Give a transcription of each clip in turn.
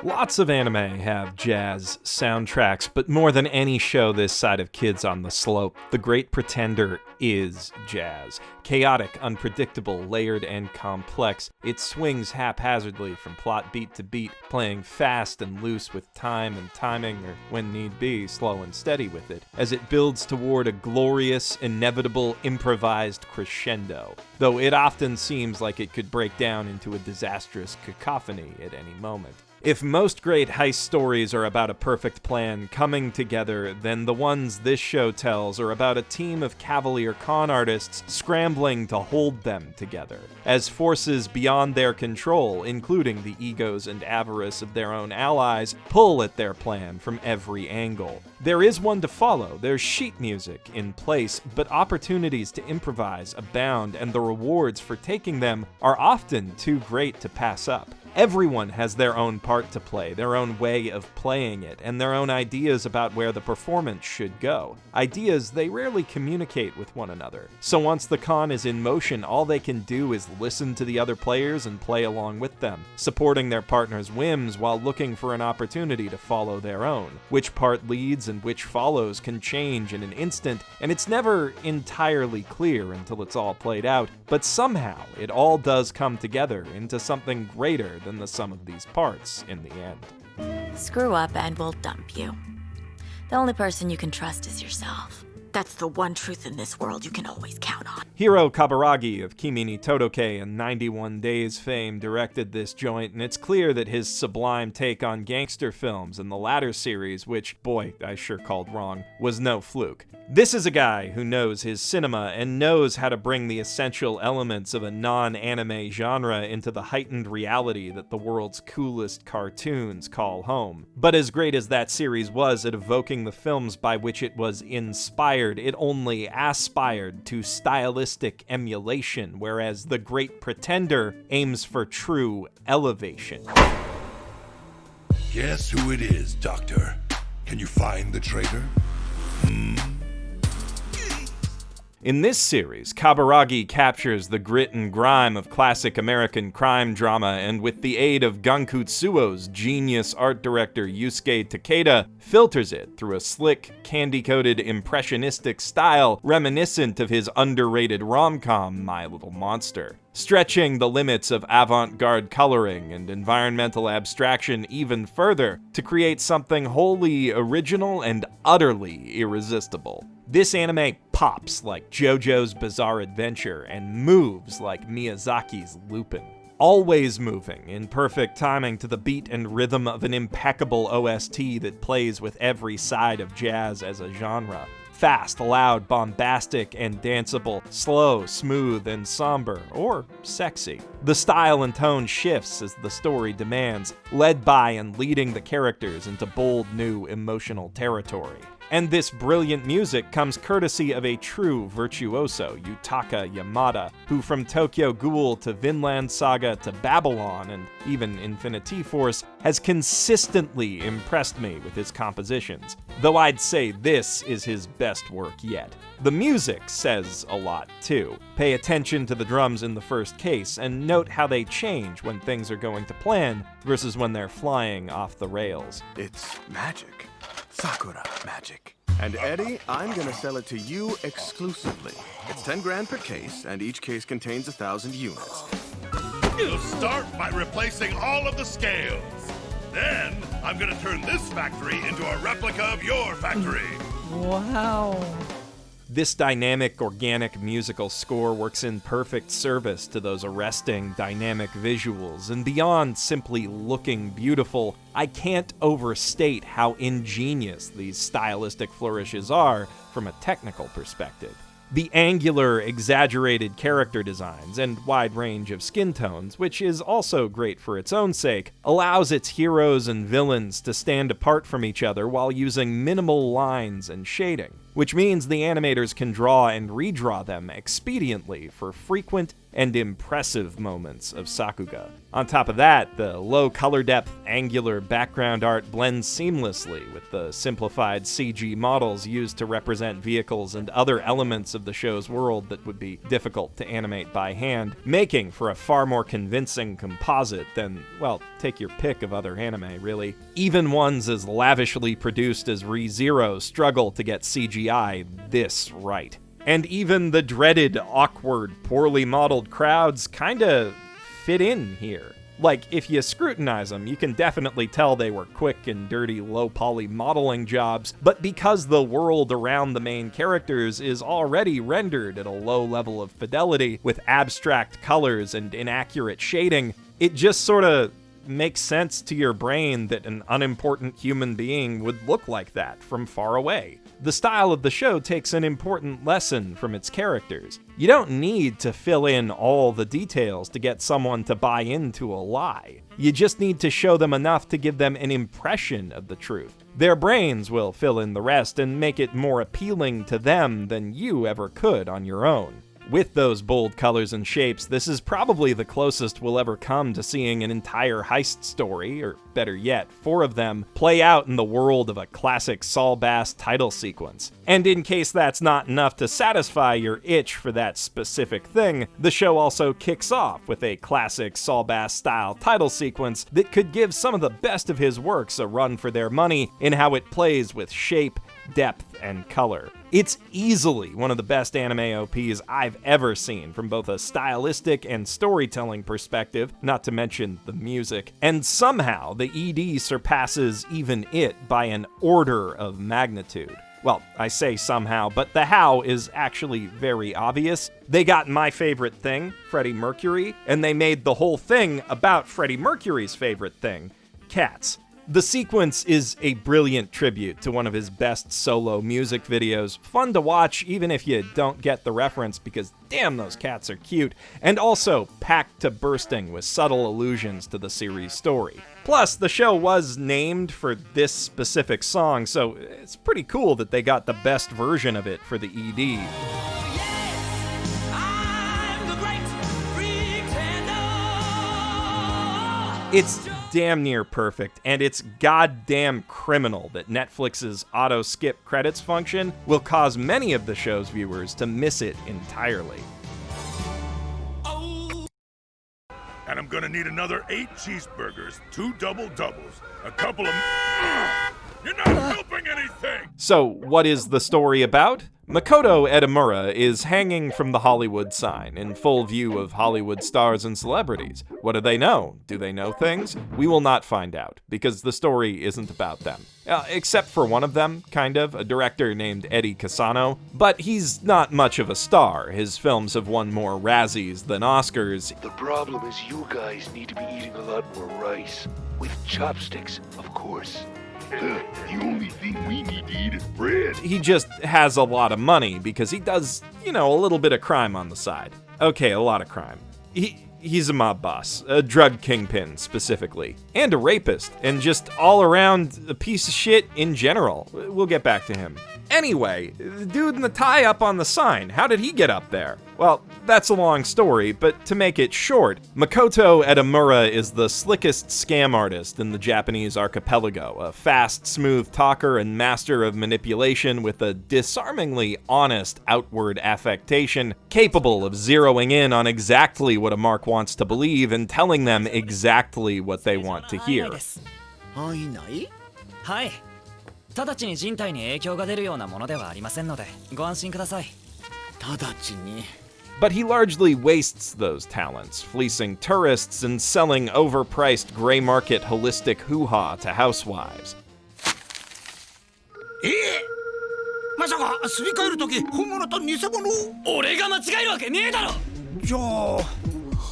Lots of anime have jazz soundtracks, but more than any show this side of Kids on the Slope, The Great Pretender is jazz. Chaotic, unpredictable, layered, and complex, it swings haphazardly from plot beat to beat, playing fast and loose with time and timing, or when need be, slow and steady with it, as it builds toward a glorious, inevitable, improvised crescendo, though it often seems like it could break down into a disastrous cacophony at any moment. If most great heist stories are about a perfect plan coming together, then the ones this show tells are about a team of cavalier con artists scrambling to hold them together, as forces beyond their control, including the egos and avarice of their own allies, pull at their plan from every angle. There is one to follow, there's sheet music in place, but opportunities to improvise abound, and the rewards for taking them are often too great to pass up. Everyone has their own part to play, their own way of playing it, and their own ideas about where the performance should go. Ideas they rarely communicate with one another. So once the con is in motion, all they can do is listen to the other players and play along with them, supporting their partner's whims while looking for an opportunity to follow their own. Which part leads and which follows can change in an instant, and it's never entirely clear until it's all played out, but somehow it all does come together into something greater than the sum of these parts in the end. Screw up and we'll dump you. The only person you can trust is yourself. That's the one truth in this world you can always count on. Hiro Kaburagi of Kimi ni Todoke and 91 Days fame directed this joint, and it's clear that his sublime take on gangster films in the latter series, which, boy, I sure called wrong, was no fluke. This is a guy who knows his cinema and knows how to bring the essential elements of a non-anime genre into the heightened reality that the world's coolest cartoons call home. But as great as that series was at evoking the films by which it was inspired, it only aspired to stylistic emulation, whereas The Great Pretender aims for true elevation. Guess who it is, Doctor? Can you find the traitor? In this series, Kaburagi captures the grit and grime of classic American crime drama, and with the aid of Gankutsuo's genius art director Yusuke Takeda, filters it through a slick, candy-coated, impressionistic style reminiscent of his underrated rom-com My Little Monster, stretching the limits of avant-garde coloring and environmental abstraction even further to create something wholly original and utterly irresistible. This anime pops like JoJo's Bizarre Adventure and moves like Miyazaki's Lupin. Always moving in perfect timing to the beat and rhythm of an impeccable OST that plays with every side of jazz as a genre. Fast, loud, bombastic, and danceable, slow, smooth, and somber, or sexy. The style and tone shifts as the story demands, led by and leading the characters into bold new emotional territory. And this brilliant music comes courtesy of a true virtuoso, Yutaka Yamada, who from Tokyo Ghoul to Vinland Saga to Babylon and even Infinity Force has consistently impressed me with his compositions, though I'd say this is his best work yet. The music says a lot too. Pay attention to the drums in the first case and note how they change when things are going to plan versus when they're flying off the rails. It's magic. Sakura magic. And Eddie, I'm gonna sell it to you exclusively. It's 10 grand per case, and each case contains 1,000 units. You'll start by replacing all of the scales. Then, I'm gonna turn this factory into a replica of your factory. Wow. This dynamic, organic musical score works in perfect service to those arresting, dynamic visuals, and beyond simply looking beautiful, I can't overstate how ingenious these stylistic flourishes are from a technical perspective. The angular, exaggerated character designs and wide range of skin tones, which is also great for its own sake, allows its heroes and villains to stand apart from each other while using minimal lines and shading, which means the animators can draw and redraw them expediently for frequent and impressive moments of Sakuga. On top of that, the low color depth, angular background art blends seamlessly with the simplified CG models used to represent vehicles and other elements of the show's world that would be difficult to animate by hand, making for a far more convincing composite than, well, take your pick of other anime, really. Even ones as lavishly produced as Re:Zero struggle to get CGI this right. And even the dreaded, awkward, poorly modeled crowds kinda fit in here. Like, if you scrutinize them, you can definitely tell they were quick and dirty, low-poly modeling jobs, but because the world around the main characters is already rendered at a low level of fidelity, with abstract colors and inaccurate shading, it just sorta makes sense to your brain that an unimportant human being would look like that from far away. The style of the show takes an important lesson from its characters. You don't need to fill in all the details to get someone to buy into a lie. You just need to show them enough to give them an impression of the truth. Their brains will fill in the rest and make it more appealing to them than you ever could on your own. With those bold colors and shapes, this is probably the closest we'll ever come to seeing an entire heist story, or better yet, 4 of them, play out in the world of a classic Saul Bass title sequence. And in case that's not enough to satisfy your itch for that specific thing, the show also kicks off with a classic Saul Bass style title sequence that could give some of the best of his works a run for their money in how it plays with shape, depth, and color. It's easily one of the best anime OPs I've ever seen from both a stylistic and storytelling perspective, not to mention the music, and somehow the ED surpasses even it by an order of magnitude. Well, I say somehow, but the how is actually very obvious. They got my favorite thing, Freddie Mercury, and they made the whole thing about Freddie Mercury's favorite thing, cats. The sequence is a brilliant tribute to one of his best solo music videos, fun to watch even if you don't get the reference because damn those cats are cute, and also packed to bursting with subtle allusions to the series' story. Plus, the show was named for this specific song, so it's pretty cool that they got the best version of it for the ED. It's damn near perfect, and it's goddamn criminal that Netflix's auto-skip credits function will cause many of the show's viewers to miss it entirely. And I'm gonna need another 8 cheeseburgers, 2 double-doubles, a couple of... You're not helping anything! So, what is the story about? Makoto Edamura is hanging from the Hollywood sign, in full view of Hollywood stars and celebrities. What do they know? Do they know things? We will not find out, because the story isn't about them. Except for one of them, kind of, a director named Eddie Cassano. But he's not much of a star. His films have won more Razzies than Oscars. The problem is you guys need to be eating a lot more rice. With chopsticks, of course. The only thing we need to eat is bread. He just has a lot of money because he does, a little bit of crime on the side. Okay, a lot of crime. He's a mob boss, a drug kingpin specifically, and a rapist, and just all around a piece of shit in general. We'll get back to him. Anyway, the dude in the tie up on the sign, how did he get up there? Well, that's a long story, but to make it short, Makoto Edamura is the slickest scam artist in the Japanese archipelago, a fast, smooth talker and master of manipulation with a disarmingly honest outward affectation, capable of zeroing in on exactly what a mark wants to believe and telling them exactly what they want to hear. はい。直ちに人体に影響が出るようなものではありませんので、ご安心ください。直ちに。But he largely wastes those talents, fleecing tourists and selling overpriced gray market holistic hoo-ha to housewives. まさかすり替えるとき本物と偽物？俺が間違えるわけねえだろ。じゃあ、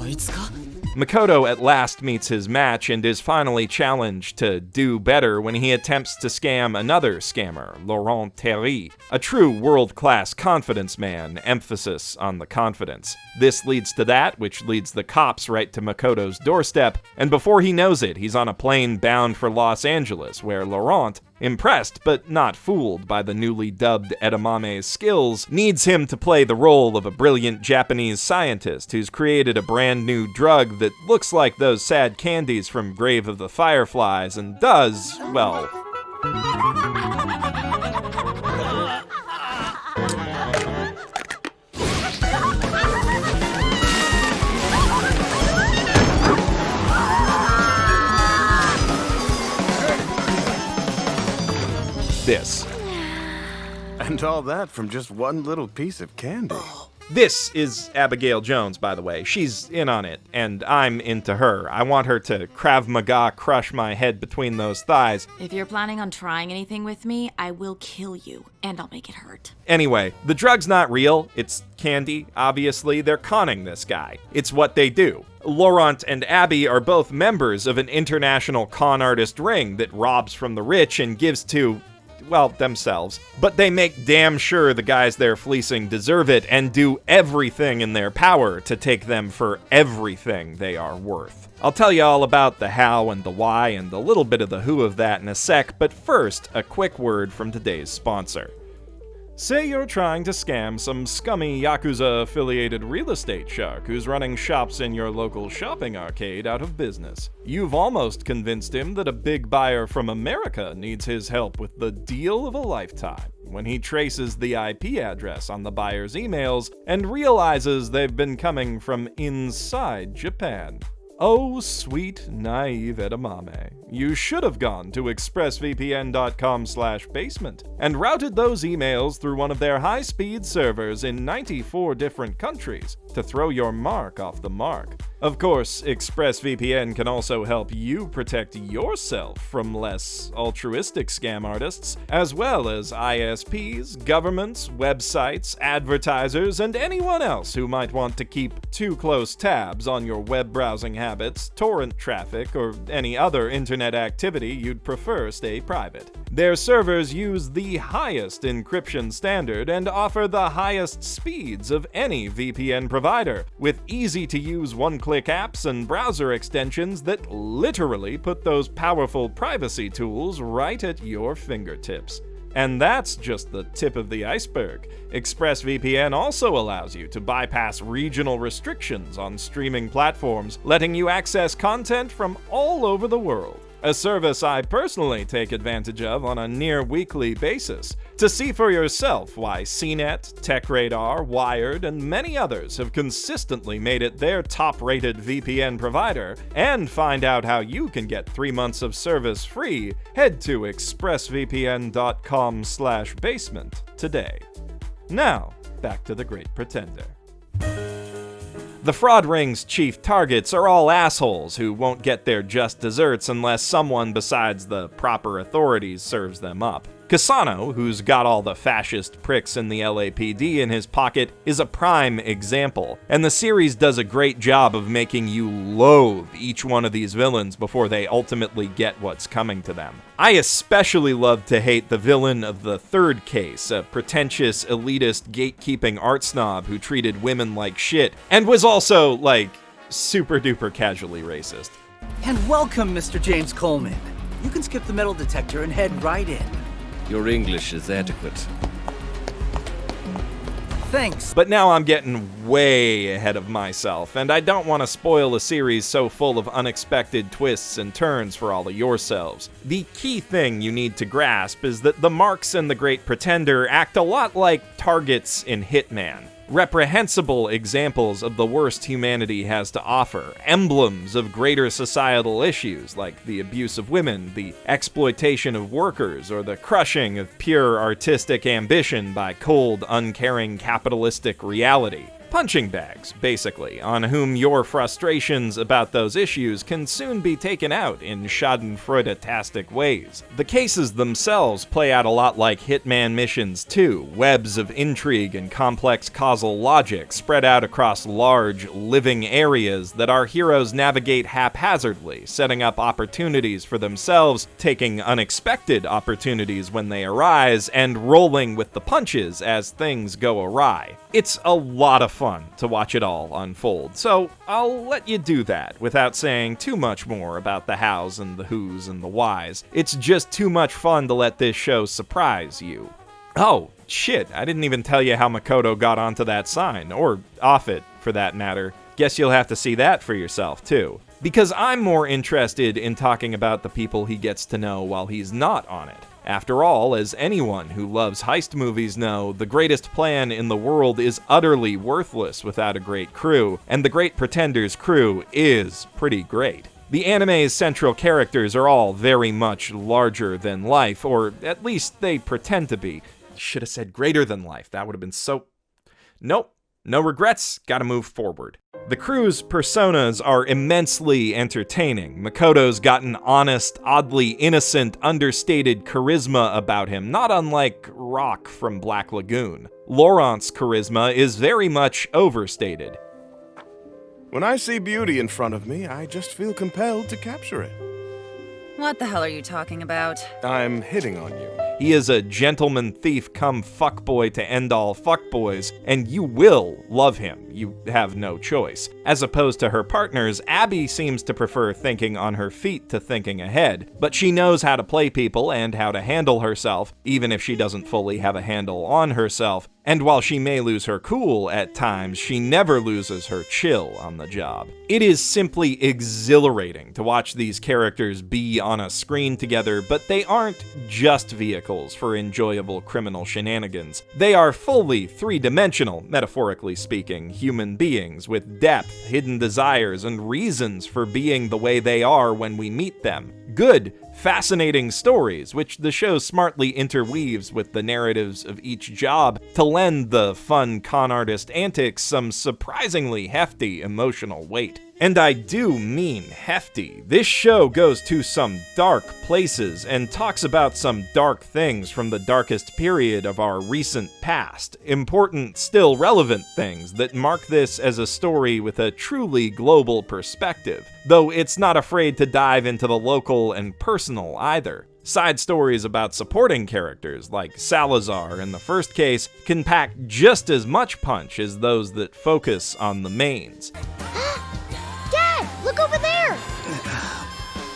あいつか？ Makoto at last meets his match and is finally challenged to do better when he attempts to scam another scammer, Laurent Thierry, a true world-class confidence man, emphasis on the confidence. This leads to that, which leads the cops right to Makoto's doorstep, and before he knows it, he's on a plane bound for Los Angeles, where Laurent, impressed but not fooled by the newly dubbed edamame's skills, needs him to play the role of a brilliant Japanese scientist who's created a brand new drug that looks like those sad candies from Grave of the Fireflies and does, well... this. And all that from just one little piece of candy. This is Abigail Jones, by the way. She's in on it, and I'm into her. I want her to Krav Maga crush my head between those thighs. If you're planning on trying anything with me, I will kill you, and I'll make it hurt. Anyway, the drug's not real. It's candy, obviously. They're conning this guy. It's what they do. Laurent and Abby are both members of an international con artist ring that robs from the rich and gives to... well, themselves. But they make damn sure the guys they're fleecing deserve it and do everything in their power to take them for everything they are worth. I'll tell you all about the how and the why and a little bit of the who of that in a sec, but first, a quick word from today's sponsor. Say you're trying to scam some scummy Yakuza-affiliated real estate shark who's running shops in your local shopping arcade out of business. You've almost convinced him that a big buyer from America needs his help with the deal of a lifetime when he traces the IP address on the buyer's emails and realizes they've been coming from inside Japan. Oh, sweet, naive edamame. You should have gone to expressvpn.com/basement and routed those emails through one of their high-speed servers in 94 different countries to throw your mark off the mark. Of course, ExpressVPN can also help you protect yourself from less altruistic scam artists, as well as ISPs, governments, websites, advertisers, and anyone else who might want to keep too close tabs on your web browsing habits, torrent traffic, or any other internet activity you'd prefer stay private. Their servers use the highest encryption standard and offer the highest speeds of any VPN provider, with easy-to-use one-click apps and browser extensions that literally put those powerful privacy tools right at your fingertips. And that's just the tip of the iceberg. ExpressVPN also allows you to bypass regional restrictions on streaming platforms, letting you access content from all over the world. A service I personally take advantage of on a near-weekly basis. To see for yourself why CNET, TechRadar, Wired, and many others have consistently made it their top-rated VPN provider, and find out how you can get 3 months of service free, head to expressvpn.com/basement today. Now, back to The Great Pretender. The fraud ring's chief targets are all assholes who won't get their just desserts unless someone besides the proper authorities serves them up. Cassano, who's got all the fascist pricks in the LAPD in his pocket, is a prime example, and the series does a great job of making you loathe each one of these villains before they ultimately get what's coming to them. I especially love to hate the villain of the third case, a pretentious, elitist, gatekeeping art snob who treated women like shit, and was also, super duper casually racist. And welcome, Mr. James Coleman. You can skip the metal detector and head right in. Your English is adequate. Thanks. But now I'm getting way ahead of myself, and I don't want to spoil a series so full of unexpected twists and turns for all of yourselves. The key thing you need to grasp is that the marks in The Great Pretender act a lot like targets in Hitman. Reprehensible examples of the worst humanity has to offer, emblems of greater societal issues like the abuse of women, the exploitation of workers, or the crushing of pure artistic ambition by cold, uncaring capitalistic reality. Punching bags, basically, on whom your frustrations about those issues can soon be taken out in schadenfreude-tastic ways. The cases themselves play out a lot like Hitman missions too, webs of intrigue and complex causal logic spread out across large, living areas that our heroes navigate haphazardly, setting up opportunities for themselves, taking unexpected opportunities when they arise, and rolling with the punches as things go awry. It's a lot of fun to watch it all unfold, so I'll let you do that without saying too much more about the hows and the whos and the whys. It's just too much fun to let this show surprise you. Oh, shit, I didn't even tell you how Makoto got onto that sign, or off it, for that matter. Guess you'll have to see that for yourself, too. Because I'm more interested in talking about the people he gets to know while he's not on it. After all, as anyone who loves heist movies know, the greatest plan in the world is utterly worthless without a great crew, and the Great Pretender's crew is pretty great. The anime's central characters are all very much larger than life, or at least they pretend to be. Should have said greater than life, that would have been so... Nope. No regrets, gotta move forward. The crew's personas are immensely entertaining. Makoto's got an honest, oddly innocent, understated charisma about him, not unlike Rock from Black Lagoon. Laurent's charisma is very much overstated. When I see beauty in front of me, I just feel compelled to capture it. What the hell are you talking about? I'm hitting on you. He is a gentleman thief come fuckboy to end all fuckboys, and you will love him. You have no choice. As opposed to her partners, Abby seems to prefer thinking on her feet to thinking ahead, but she knows how to play people and how to handle herself, even if she doesn't fully have a handle on herself. And while she may lose her cool at times, she never loses her chill on the job. It is simply exhilarating to watch these characters be on a screen together, but they aren't just vehicles for enjoyable criminal shenanigans. They are fully three-dimensional, metaphorically speaking, human beings with depth, hidden desires, and reasons for being the way they are when we meet them. Good, fascinating stories, which the show smartly interweaves with the narratives of each job to lend the fun con artist antics some surprisingly hefty emotional weight. And I do mean hefty. This show goes to some dark places and talks about some dark things from the darkest period of our recent past. Important, still relevant things that mark this as a story with a truly global perspective, though it's not afraid to dive into the local and personal either. Side stories about supporting characters, like Salazar in the first case, can pack just as much punch as those that focus on the mains. Dad, look over there!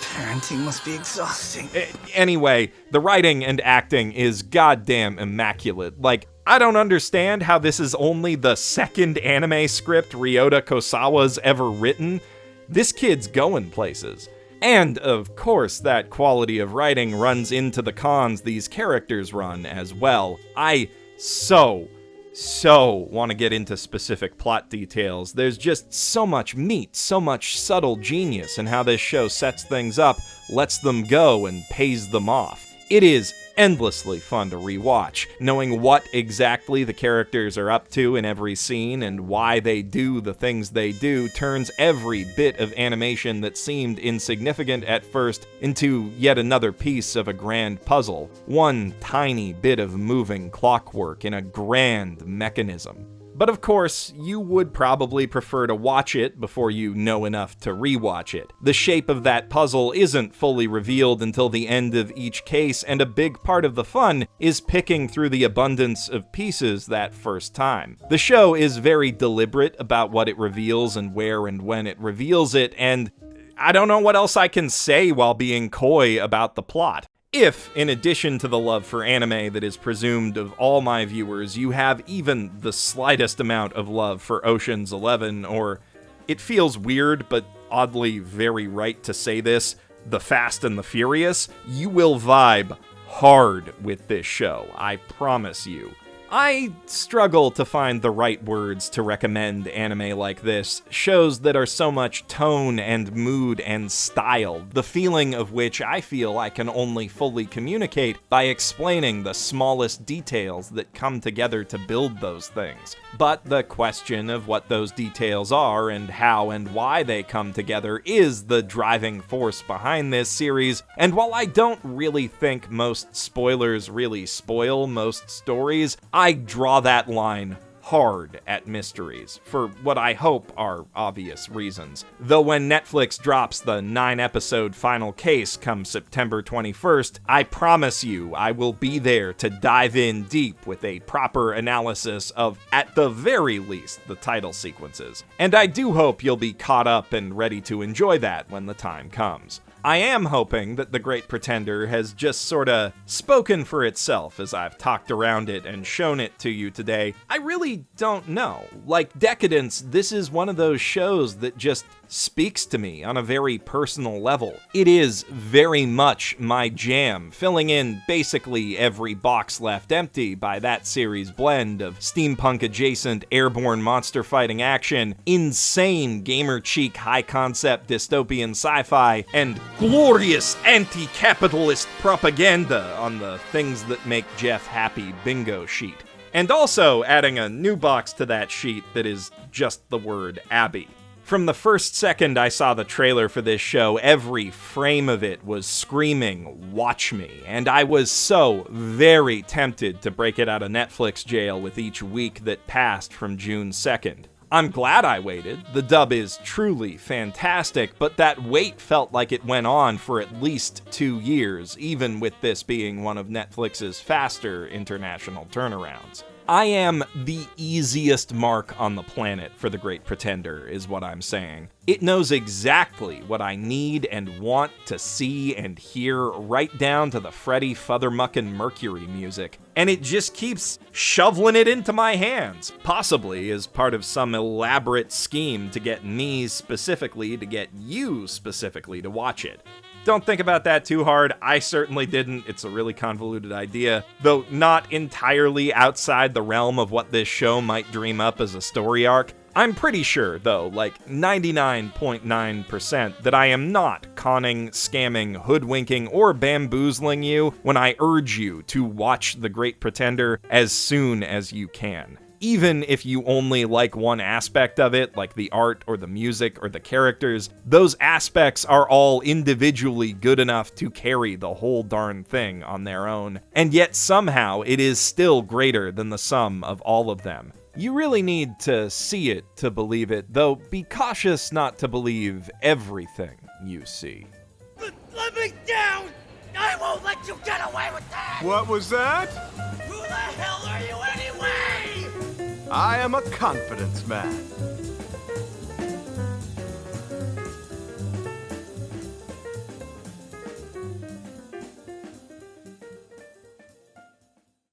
Parenting must be exhausting. Anyway, the writing and acting is goddamn immaculate. Like, I don't understand how this is only the second anime script Ryota Kosawa's ever written. This kid's going places. And, of course, that quality of writing runs into the cons these characters run as well. I so want to get into specific plot details. There's just so much meat, so much subtle genius in how this show sets things up, lets them go, and pays them off. It is endlessly fun to rewatch, knowing what exactly the characters are up to in every scene and why they do the things they do turns every bit of animation that seemed insignificant at first into yet another piece of a grand puzzle, one tiny bit of moving clockwork in a grand mechanism. But of course, you would probably prefer to watch it before you know enough to rewatch it. The shape of that puzzle isn't fully revealed until the end of each case, and a big part of the fun is picking through the abundance of pieces that first time. The show is very deliberate about what it reveals and where and when it reveals it, and I don't know what else I can say while being coy about the plot. If, in addition to the love for anime that is presumed of all my viewers, you have even the slightest amount of love for Ocean's 11, or, it feels weird but oddly very right to say this, The Fast and the Furious, you will vibe hard with this show, I promise you. I struggle to find the right words to recommend anime like this, shows that are so much tone and mood and style, the feeling of which I feel I can only fully communicate by explaining the smallest details that come together to build those things. But the question of what those details are and how and why they come together is the driving force behind this series, and while I don't really think most spoilers really spoil most stories, I draw that line hard at mysteries, for what I hope are obvious reasons. Though when Netflix drops the 9-episode final case come September 21st, I promise you I will be there to dive in deep with a proper analysis of, at the very least, the title sequences. And I do hope you'll be caught up and ready to enjoy that when the time comes. I am hoping that The Great Pretender has just sorta spoken for itself as I've talked around it and shown it to you today. I really don't know. Like Decadence, this is one of those shows that just speaks to me on a very personal level. It is very much my jam, filling in basically every box left empty by that series' blend of steampunk-adjacent airborne monster fighting action, insane gamer-cheek high-concept dystopian sci-fi, and glorious anti-capitalist propaganda on the things that make Geoff happy bingo sheet. And also adding a new box to that sheet that is just the word Abby. From the first second I saw the trailer for this show, every frame of it was screaming, "Watch me," and I was so very tempted to break it out of Netflix jail with each week that passed from June 2nd. I'm glad I waited. The dub is truly fantastic, but that wait felt like it went on for at least 2 years, even with this being one of Netflix's faster international turnarounds. I am the easiest mark on the planet for The Great Pretender, is what I'm saying. It knows exactly what I need and want to see and hear, right down to the Freddie Futhermuckin' Mercury music. And it just keeps shoveling it into my hands, possibly as part of some elaborate scheme to get Nies specifically, to get you specifically to watch it. Don't think about that too hard. I certainly didn't. It's a really convoluted idea, though not entirely outside the realm of what this show might dream up as a story arc. I'm pretty sure, though, like 99.9%, that I am not conning, scamming, hoodwinking, or bamboozling you when I urge you to watch The Great Pretender as soon as you can. Even if you only like one aspect of it, like the art or the music or the characters, those aspects are all individually good enough to carry the whole darn thing on their own. And yet somehow it is still greater than the sum of all of them. You really need to see it to believe it, though be cautious not to believe everything you see. Let me down! I won't let you get away with that! What was that? Who the hell are you anyway? I am a confidence man.